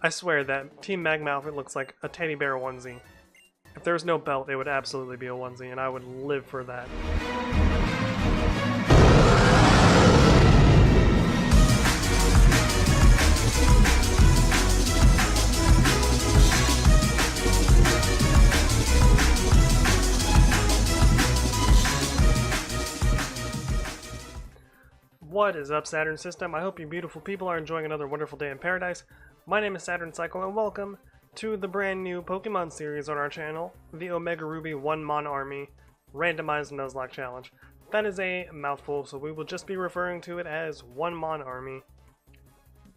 I swear that Team Magma outfit looks like a teddy bear onesie. If there was no belt, it would absolutely be a onesie, and I would live for that. What is up, Saturn system? I hope you beautiful people are enjoying another wonderful day in paradise. My name is Saturn Cycle, and welcome to the brand new Pokemon series on our channel, the Omega Ruby 1 Mon Army Randomized Nuzlocke Challenge. That is a mouthful, so we will just be referring to it as 1 Mon Army.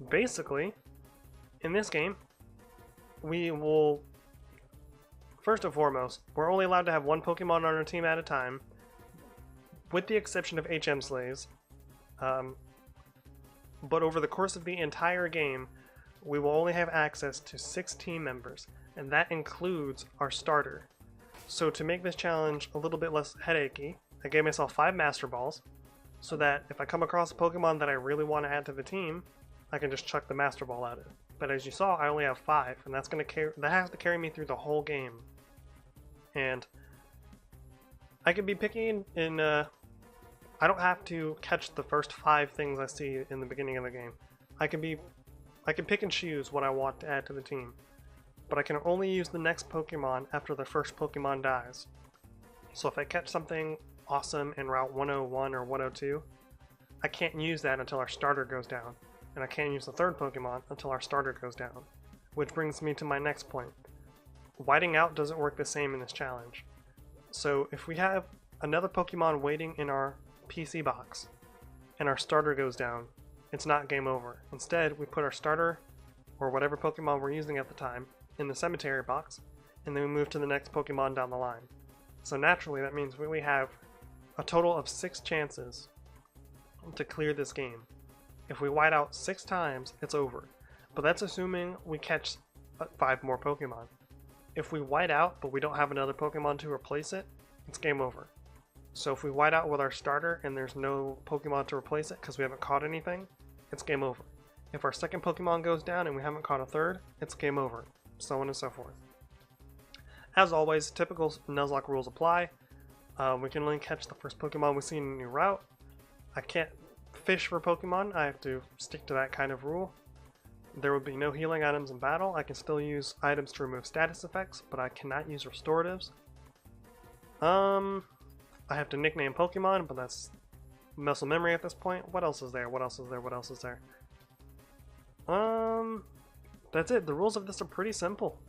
Basically, in this game, we will, first and foremost, we're only allowed to have one Pokemon on our team at a time, with the exception of HM Slaves. But over the course of the entire game, we will only have access to 6 team members, and that includes our starter. So to make this challenge a little bit less headachy, I gave myself 5 Master Balls, so that if I come across a Pokemon that I really want to add to the team, I can just chuck the Master Ball at it. But as you saw, I only have 5, and that has to carry me through the whole game. And I can be picky in I don't have to catch the first 5 things I see in the beginning of the game. I can pick and choose what I want to add to the team, but I can only use the next Pokemon after the first Pokemon dies. So if I catch something awesome in Route 101 or 102, I can't use that until our starter goes down, and I can't use the third Pokemon until our starter goes down. Which brings me to my next point. Whiting out doesn't work the same in this challenge. So if we have another Pokemon waiting in our PC box and our starter goes down, it's not game over. Instead, we put our starter or whatever Pokemon we're using at the time in the cemetery box, and then we move to the next Pokemon down the line. So naturally, that means we have a total of 6 chances to clear this game. If we white out 6 times, it's over. But that's assuming we catch 5 more Pokemon. If we white out but we don't have another Pokemon to replace it, it's game over. So if we white out with our starter and there's no Pokemon to replace it because we haven't caught anything, it's game over. If our second Pokemon goes down and we haven't caught a third, it's game over. So on and so forth. As always, typical Nuzlocke rules apply. We can only catch the first Pokemon we see in a new route. I can't fish for Pokemon, I have to stick to that kind of rule. There would be no healing items in battle. I can still use items to remove status effects, but I cannot use restoratives. I have to nickname Pokemon, but that's muscle memory at this point. What else is there? What else is there? What else is there? That's it. The rules of this are pretty simple.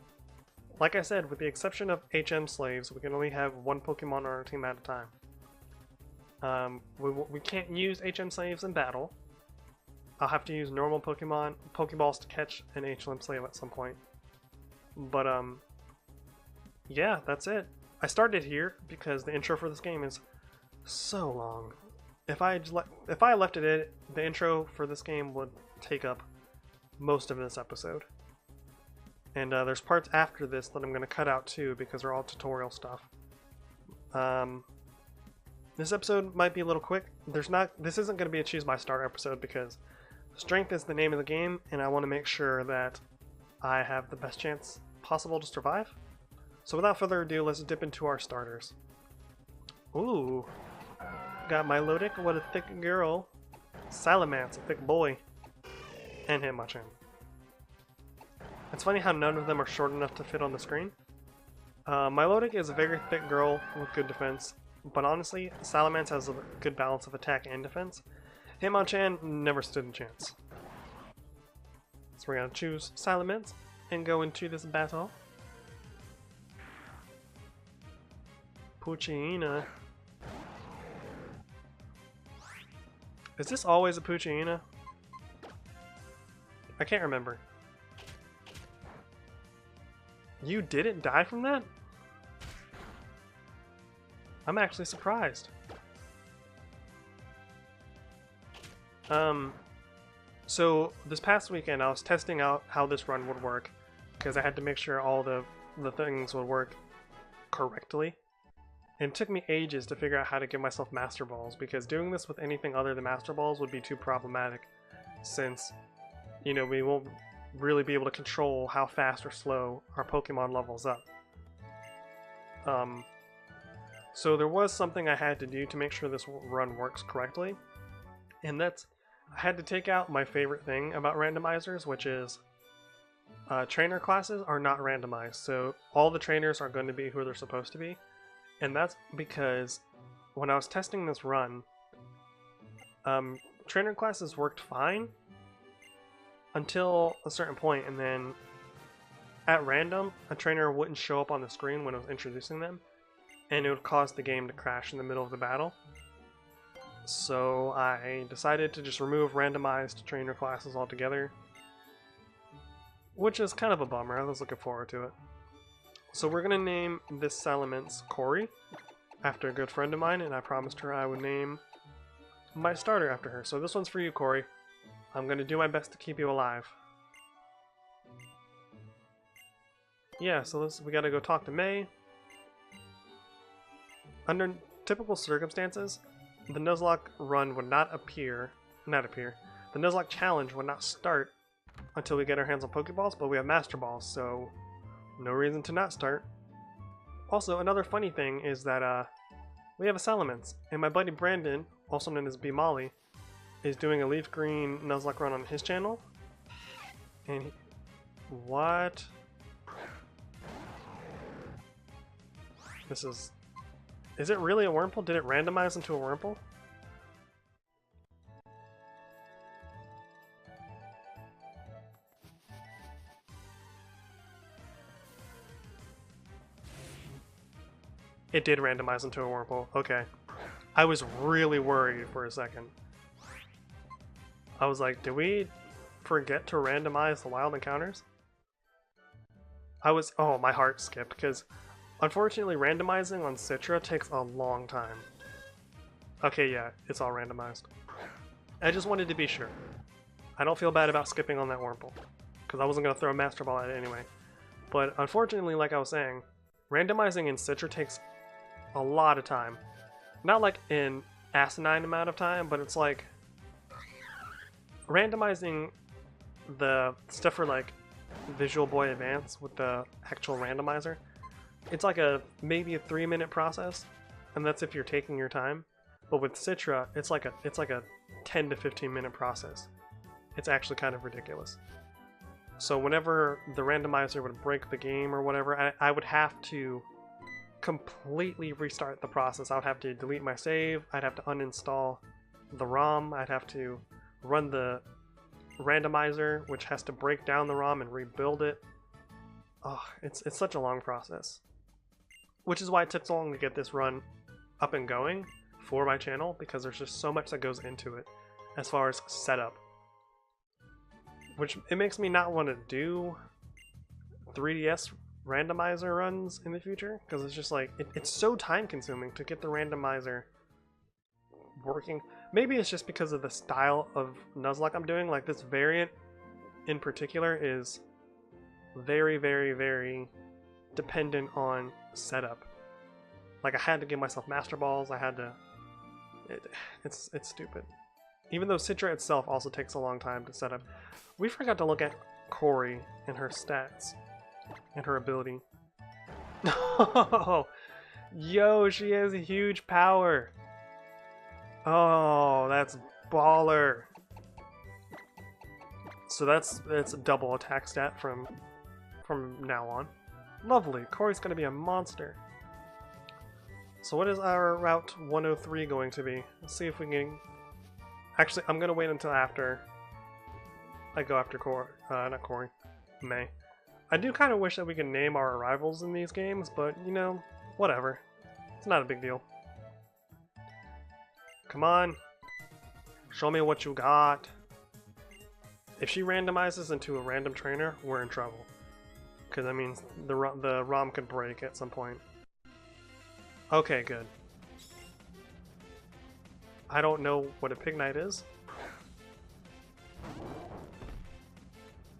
Like I said, with the exception of HM Slaves, we can only have one Pokemon on our team at a time. We can't use HM Slaves in battle. I'll have to use normal Pokeballs to catch an HM Slave at some point. But, yeah, that's it. I started here because the intro for this game is so long. If I left it in, the intro for this game would take up most of this episode. And there's parts after this that I'm going to cut out too because they're all tutorial stuff. This episode might be a little quick. This isn't going to be a choose my star episode because strength is the name of the game, and I want to make sure that I have the best chance possible to survive. So without further ado, let's dip into our starters. Ooh, got my Milotic, what a thick girl. Salamence, a thick boy. And Hitmonchan. It's funny how none of them are short enough to fit on the screen. Milotic is a very thick girl with good defense, but honestly, Salamence has a good balance of attack and defense. Hitmonchan never stood a chance. So we're gonna choose Salamence and go into this battle. Poochyena. Is this always a Poochyena? I can't remember. You didn't die from that? I'm actually surprised. So this past weekend I was testing out how this run would work because I had to make sure all the things would work correctly. And it took me ages to figure out how to give myself Master Balls, because doing this with anything other than Master Balls would be too problematic, since, you know, we won't really be able to control how fast or slow our Pokemon levels up. So there was something I had to do to make sure this run works correctly, and that's I had to take out my favorite thing about randomizers, which is trainer classes are not randomized, so all the trainers are going to be who they're supposed to be, and that's because when I was testing this run, trainer classes worked fine until a certain point, and then at random, a trainer wouldn't show up on the screen when I was introducing them, and it would cause the game to crash in the middle of the battle. So I decided to just remove randomized trainer classes altogether, which is kind of a bummer. I was looking forward to it. So we're going to name this Salamence Corey, after a good friend of mine, and I promised her I would name my starter after her. So this one's for you, Corey. I'm going to do my best to keep you alive. Yeah, so we got to go talk to May. Under typical circumstances, the Nuzlocke run would not appear. The Nuzlocke challenge would not start until we get our hands on Pokeballs, but we have Master Balls, so no reason to not start. Also, another funny thing is that we have a Salamence, and my buddy Brandon, also known as B Molly, is doing a Leaf Green Nuzlocke run on his channel. And what? This is it really a Wurmple? Did it randomize into a Wurmple? It did randomize into a Wurmple. Okay. I was really worried for a second. I was like, did we forget to randomize the wild encounters? Oh, my heart skipped, because unfortunately randomizing on Citra takes a long time. Okay, yeah, it's all randomized. I just wanted to be sure. I don't feel bad about skipping on that Wurmple, because I wasn't going to throw a Master Ball at it anyway. But unfortunately, like I was saying, randomizing in Citra takes a lot of time. Not like an asinine amount of time, but it's like randomizing the stuff for like Visual Boy Advance with the actual randomizer. It's like maybe a 3-minute process, and that's if you're taking your time. But with Citra, it's like a 10 to 15-minute process. It's actually kind of ridiculous. So whenever the randomizer would break the game or whatever, I would have to completely restart the process. I would have to delete my save, I'd have to uninstall the ROM, I'd have to run the randomizer, which has to break down the ROM and rebuild it. Oh, it's such a long process. Which is why it took so long to get this run up and going for my channel, because there's just so much that goes into it as far as setup. Which it makes me not want to do 3DS randomizer runs in the future, because it's just like, it's so time consuming to get the randomizer working. Maybe it's just because of the style of Nuzlocke I'm doing. Like this variant in particular is very, very, very dependent on setup. Like I had to give myself Master Balls, I had to... It's stupid. Even though Citra itself also takes a long time to set up. We forgot to look at Corey and her stats and her ability. Oh, yo, she has a huge power. Oh, that's baller. So that's a double attack stat from now on. Lovely. Corey's gonna be a monster. So what is our Route 103 going to be? Let's see if we can... Actually, I'm gonna wait until after I go after May. I do kind of wish that we could name our arrivals in these games, but, you know, whatever. It's not a big deal. Come on. Show me what you got. If she randomizes into a random trainer, we're in trouble. Because that means the ROM could break at some point. Okay, good. I don't know what a Pignite is.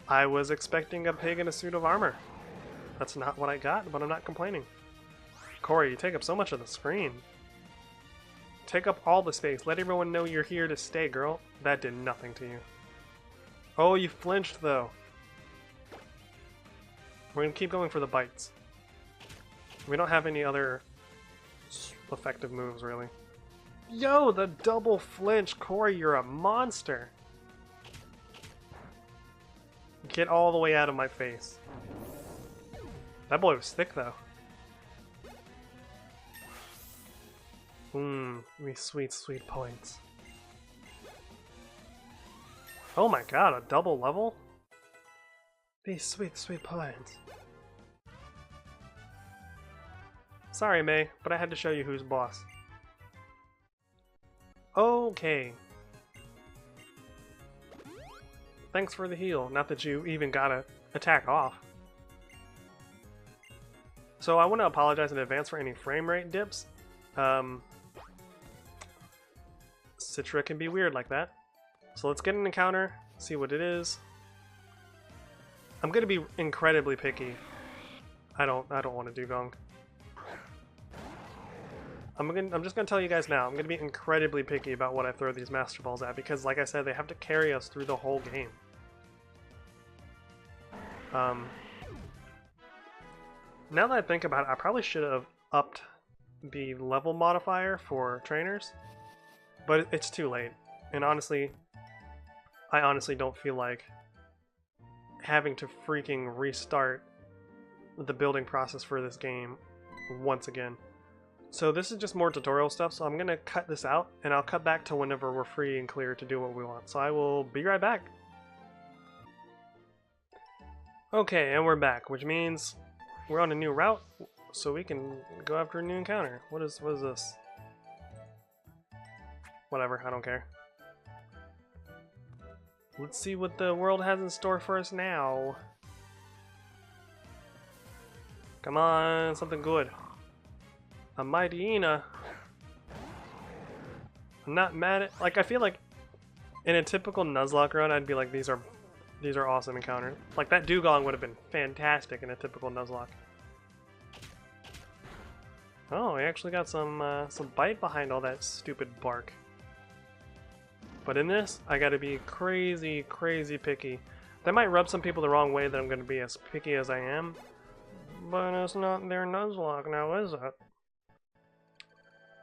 I was expecting a pig in a suit of armor. That's not what I got, but I'm not complaining. Corey, you take up so much of the screen. Take up all the space. Let everyone know you're here to stay, girl. That did nothing to you. Oh, you flinched, though. We're gonna keep going for the bites. We don't have any other effective moves, really. Yo, the double flinch! Corey, you're a monster! Get all the way out of my face. That boy was thick, though. These sweet, sweet points. Oh my god, a double level? These sweet, sweet points. Sorry, May, but I had to show you who's boss. Okay. Thanks for the heal. Not that you even got an attack off. So I want to apologize in advance for any frame rate dips. Citra can be weird like that. So let's get an encounter, see what it is. I'm gonna be incredibly picky. I don't want to dugong. I'm just gonna tell you guys now, I'm gonna be incredibly picky about what I throw these Master Balls at because, like I said, they have to carry us through the whole game. Now that I think about it, I probably should have upped the level modifier for trainers, but it's too late. And honestly, I honestly don't feel like having to freaking restart the building process for this game once again. So this is just more tutorial stuff, so I'm gonna cut this out and I'll cut back to whenever we're free and clear to do what we want. So I will be right back. Okay, and we're back, which means we're on a new route, so we can go after a new encounter. What is this? Whatever, I don't care. Let's see what the world has in store for us now. Come on, something good. A Mightyena. I'm not mad at, like, I feel like in a typical Nuzlocke run, I'd be like, these are awesome encounters. Like, that dugong would have been fantastic in a typical Nuzlocke. Oh, we actually got some bite behind all that stupid bark. But in this, I gotta be crazy, crazy picky. That might rub some people the wrong way that I'm gonna be as picky as I am, but it's not their Nuzlocke now, is it?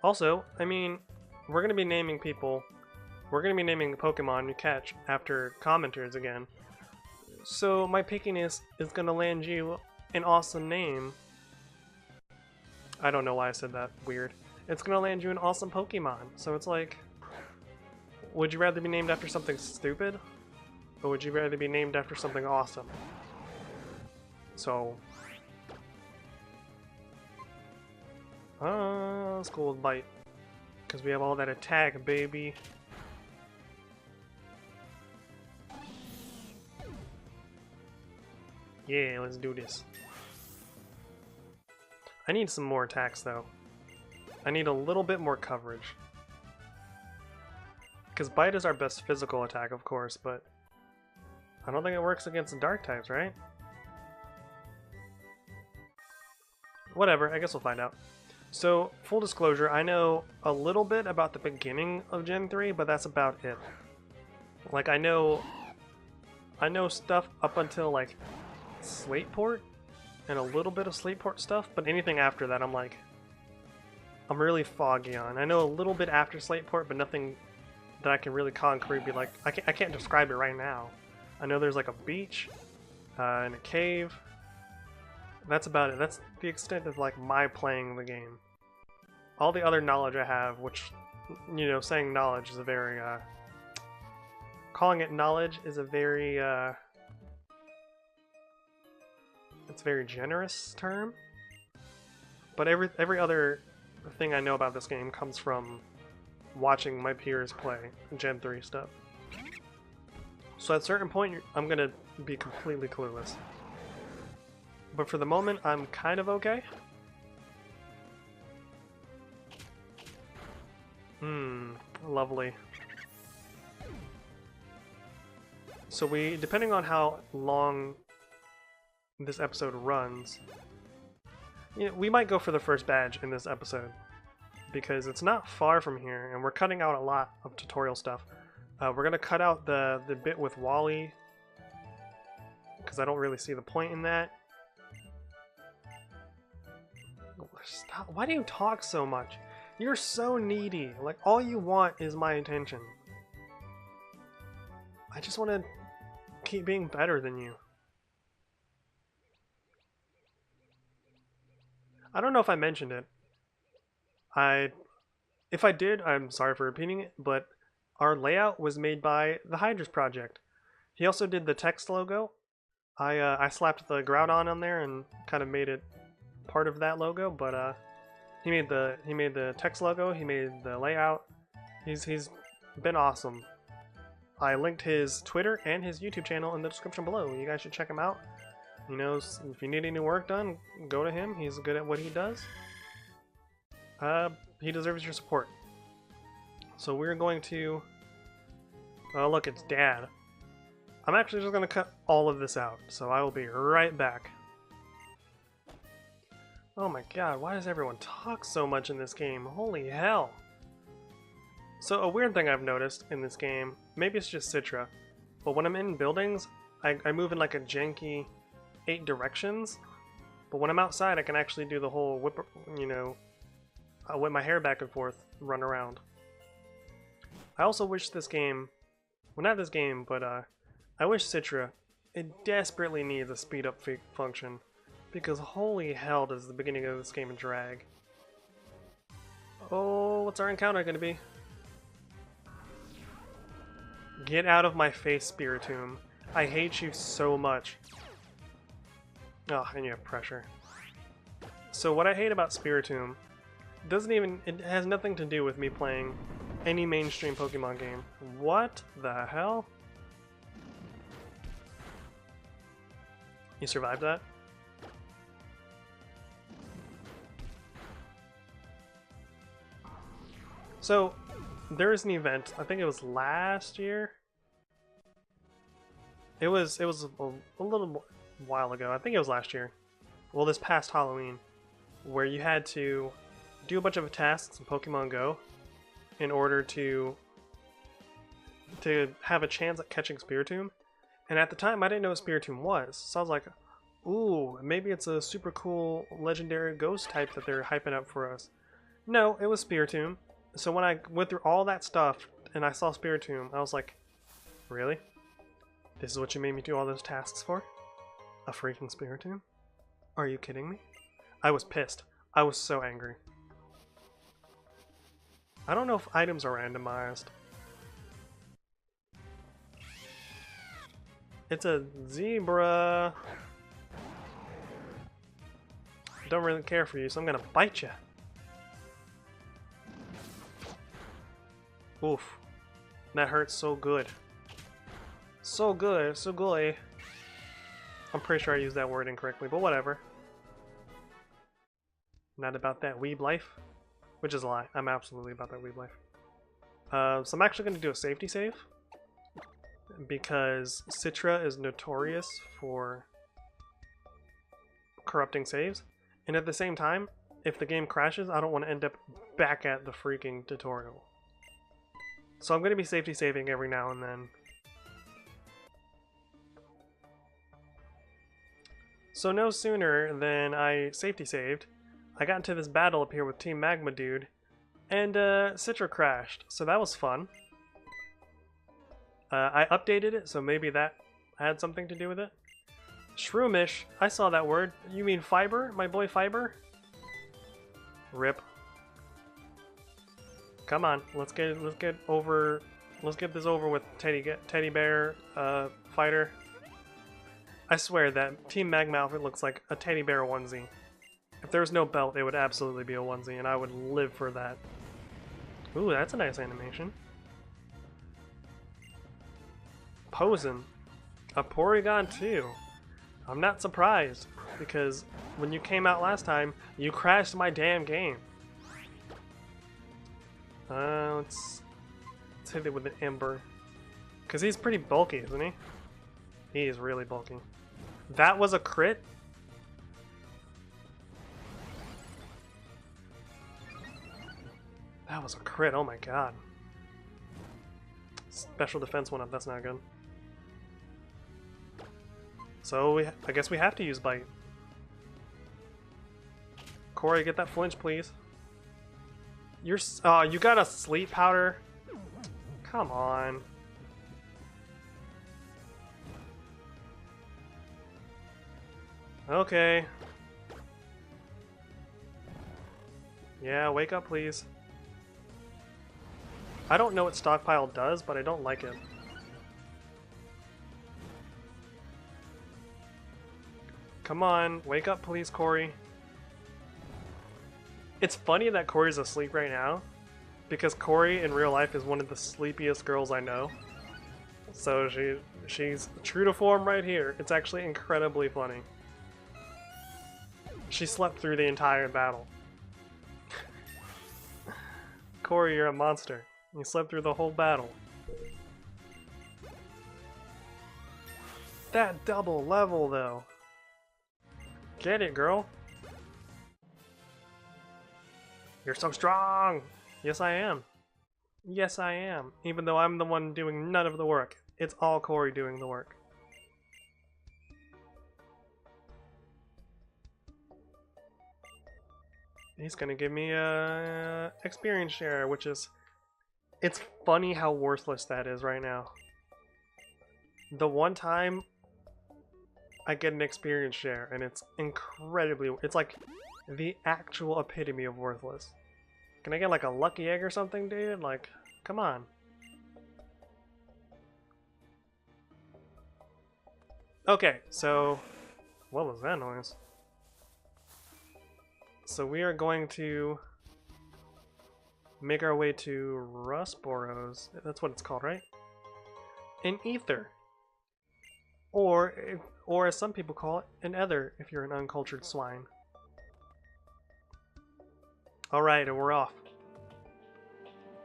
Also, I mean, we're gonna be naming people, we're gonna be naming Pokemon you catch after commenters again. So my pickiness is gonna land you an awesome name. I don't know why I said that weird. It's gonna land you an awesome Pokemon. So it's like, would you rather be named after something stupid? Or would you rather be named after something awesome? So... let's go with Bite. Because we have all that attack, baby. Yeah, let's do this. I need some more attacks, though. I need a little bit more coverage. Because Bite is our best physical attack, of course, but I don't think it works against the dark types, right? Whatever, I guess we'll find out. So, full disclosure, I know a little bit about the beginning of Gen 3, but that's about it. Like, I know stuff up until, like, Slateport, and a little bit of Slateport stuff, but anything after that, I'm really foggy on. I know a little bit after Slateport, but nothing that I can really concrete be like, I can't describe it right now. I know there's like a beach, and a cave. That's about it. That's the extent of like my playing the game. All the other knowledge I have, which, you know, saying knowledge is a very, calling it knowledge is a very, it's a very generous term. But every other thing I know about this game comes from watching my peers play Gen 3 stuff. So at a certain point, I'm gonna be completely clueless. But for the moment, I'm kind of okay. Lovely. So depending on how long this episode runs, you know, we might go for the first badge in this episode. Because it's not far from here, and we're cutting out a lot of tutorial stuff. We're going to cut out the bit with Wally, because I don't really see the point in that. Stop. Why do you talk so much? You're so needy. Like, all you want is my attention. I just want to keep being better than you. I don't know if I mentioned it. If I did, I'm sorry for repeating it, but our layout was made by the Hydras Project. He also did the text logo. I slapped the Groudon on there and kind of made it part of that logo, but he made the text logo, he made the layout. He's been awesome. I linked his Twitter and his YouTube channel in the description below. You guys should check him out. You know, if you need any work done, go to him. He's good at what he does. He deserves your support. So we're going to... Oh, look, it's Dad. I'm actually just going to cut all of this out, so I will be right back. Oh my god, why does everyone talk so much in this game? Holy hell! So a weird thing I've noticed in this game, maybe it's just Citra, but when I'm in buildings, I move in like a janky 8 directions, but when I'm outside I can actually do the whole whip, you know, whip my hair back and forth, run around. I also wish this game, well not this game, but I wish Citra, it desperately needs a speed up function, because holy hell does the beginning of this game drag. Oh, what's our encounter going to be? Get out of my face, Spiritomb. I hate you so much. Oh, and you have pressure. So what I hate about Spiritomb it has nothing to do with me playing any mainstream Pokemon game. What the hell? You survived that? So, there is an event, I think it was last year? It was a little while ago, I think it was last year. Well, this past Halloween, where you had to do a bunch of tasks in Pokemon Go in order to have a chance at catching Spiritomb. And at the time, I didn't know what Spiritomb was, so I was like, ooh, maybe it's a super cool legendary ghost type that they're hyping up for us. No, it was Spiritomb. So when I went through all that stuff and I saw Spiritomb, I was like, really? This is what you made me do all those tasks for? A freaking Spiritomb? Are you kidding me? I was pissed. I was so angry. I don't know if items are randomized. It's a zebra. Don't really care for you, so I'm gonna bite you. Oof. That hurts so good. So good, so good. I'm pretty sure I used that word incorrectly, but whatever. Not about that weeb life. Which is a lie. I'm absolutely about that weeb life. So I'm actually going to do a safety save. Because Citra is notorious for corrupting saves. And at the same time, if the game crashes, I don't want to end up back at the freaking tutorial. So I'm going to be safety saving every now and then. So no sooner than I safety saved, I got into this battle up here with Team Magma Dude, and Citra crashed, so that was fun. I updated it, so maybe that had something to do with it. Shroomish, I saw that word. You mean Fiber? My boy Fiber? Rip. Come on, let's get this over with Teddy Bear Fighter. I swear that Team Magma outfit looks like a teddy bear onesie. If there was no belt, it would absolutely be a onesie, and I would live for that. Ooh, that's a nice animation. Posen. A Porygon too. I'm not surprised, because when you came out last time, you crashed my damn game. Let's hit it with an Ember. Because he's pretty bulky, isn't he? He is really bulky. That was a crit? That was a crit, oh my god. Special defense went up, that's not good. So I guess we have to use Bite. Of Corey, get that flinch, please. You got a sleep powder? Come on. Okay. Yeah, wake up, please. I don't know what stockpile does, but I don't like it. Come on, wake up, please, Corey. It's funny that Corey's asleep right now, because Corey in real life is one of the sleepiest girls I know. So she's true to form right here. It's actually incredibly funny. She slept through the entire battle. Corey, you're a monster. You slept through the whole battle. That double level, though. Get it, girl. You're so strong! Yes, I am. Yes, I am. Even though I'm the one doing none of the work. It's all Corey doing the work. He's gonna give me a experience share, which is... It's funny how worthless that is right now. The one time I get an experience share, and it's incredibly... It's like the actual epitome of worthless. Can I get like a lucky egg or something, dude? Like, come on. Okay, so... What was that noise? So we are going to make our way to Rusboros. That's what it's called, right? An ether. Or as some people call it, an ether if you're an uncultured swine. Alright, and we're off.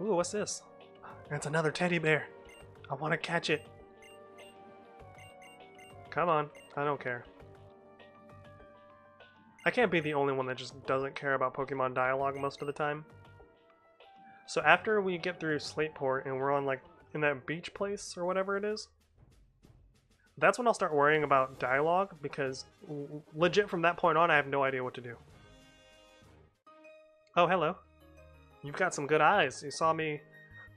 Ooh, what's this? It's another teddy bear. I want to catch it. Come on, I don't care. I can't be the only one that just doesn't care about Pokemon dialogue most of the time. So after we get through Slateport and we're on like in that beach place or whatever it is, that's when I'll start worrying about dialogue, because legit from that point on I have no idea what to do. Oh, hello. You've got some good eyes. You saw me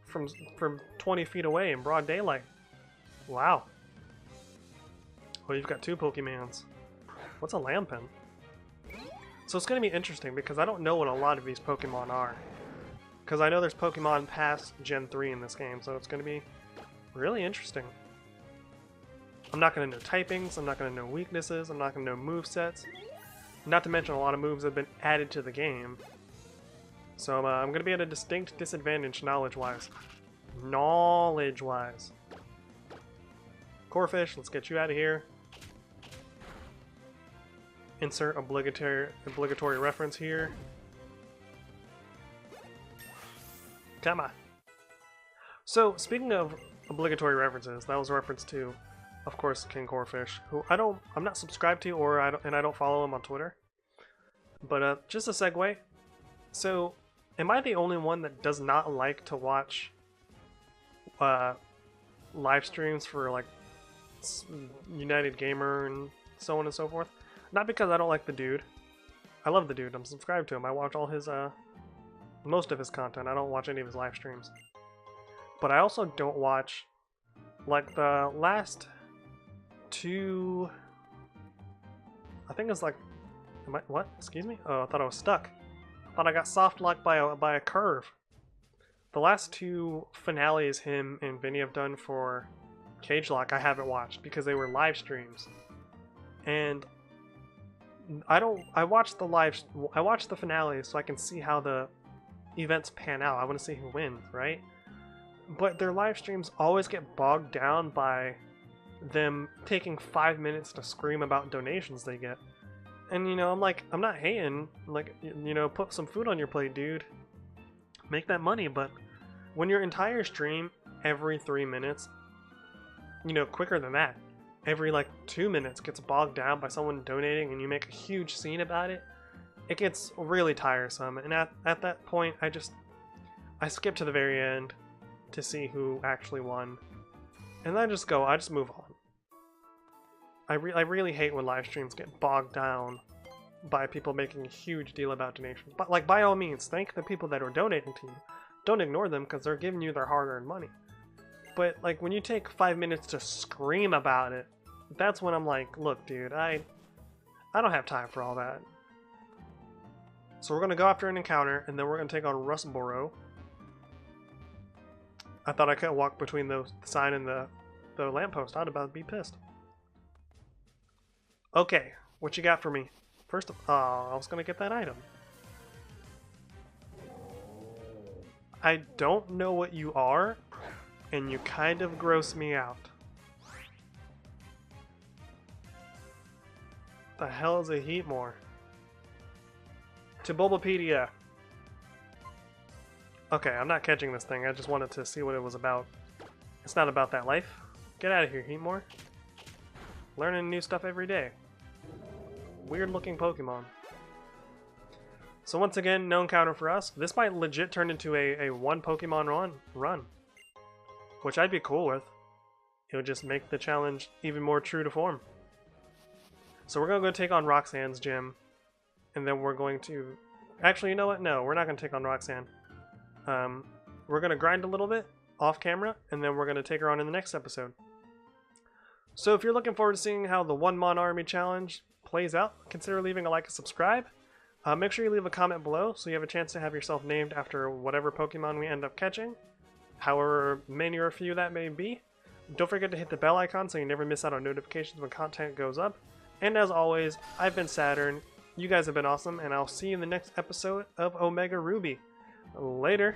from 20 feet away in broad daylight. Wow. Oh, you've got two Pokemons. What's a Lampin? So it's going to be interesting because I don't know what a lot of these Pokemon are. Because I know there's Pokemon past Gen 3 in this game, so it's going to be really interesting. I'm not going to know typings, I'm not going to know weaknesses, I'm not going to know movesets. Not to mention a lot of moves have been added to the game. So I'm going to be at a distinct disadvantage knowledge-wise. Knowledge-wise. Corphish, let's get you out of here. Insert obligatory reference here. Come on. So, speaking of obligatory references, that was a reference to, of course, King Corphish, who I'm not subscribed to, I don't follow him on Twitter. But just a segue. So, am I the only one that does not like to watch live streams for like United Gamer and so on and so forth? Not because I don't like the dude. I love the dude. I'm subscribed to him. I watch all his, most of his content. I don't watch any of his live streams. But I also don't watch, like, the last two... I think it's like... what? Excuse me? Oh, I thought I was stuck. I thought I got soft-locked by a curve. The last two finales him and Vinny have done for Cage Lock I haven't watched because they were live streams. And... I watch the finales so I can see how the events pan out. I want to see who wins, right? But their live streams always get bogged down by them taking 5 minutes to scream about donations they get. And you know, I'm like, I'm not hating, like, you know, put some food on your plate, dude. Make that money, but when your entire stream every 3 minutes, you know, quicker than that, every like 2 minutes gets bogged down by someone donating and you make a huge scene about it, it gets really tiresome. And at that point, I skip to the very end to see who actually won. And then I just move on. I really hate when live streams get bogged down by people making a huge deal about donations. But like, by all means, thank the people that are donating to you. Don't ignore them because they're giving you their hard-earned money. But like, when you take 5 minutes to scream about it, that's when I'm like, look, dude, I don't have time for all that. So we're gonna go after an encounter, and then we're gonna take on Rustboro. I thought I couldn't walk between the sign and the lamppost. I'd about be pissed. Okay, what you got for me? First, I was gonna get that item. I don't know what you are, and you kind of gross me out. The hell is a Heatmore? To Bulbapedia. Okay, I'm not catching this thing. I just wanted to see what it was about. It's not about that life. Get out of here, Heatmore. Learning new stuff every day. Weird looking Pokemon. So once again, no encounter for us. This might legit turn into a one Pokemon run. Which I'd be cool with. It would just make the challenge even more true to form. So we're going to go take on Roxanne's gym. And then we're going to... Actually, you know what? No, we're not going to take on Roxanne. We're going to grind a little bit off camera. And then we're going to take her on in the next episode. So if you're looking forward to seeing how the One Mon Army challenge plays out, consider leaving a like and subscribe. Make sure you leave a comment below so you have a chance to have yourself named after whatever Pokemon we end up catching. However many or few that may be. Don't forget to hit the bell icon so you never miss out on notifications when content goes up. And as always, I've been Saturn. You guys have been awesome, and I'll see you in the next episode of Omega Ruby. Later.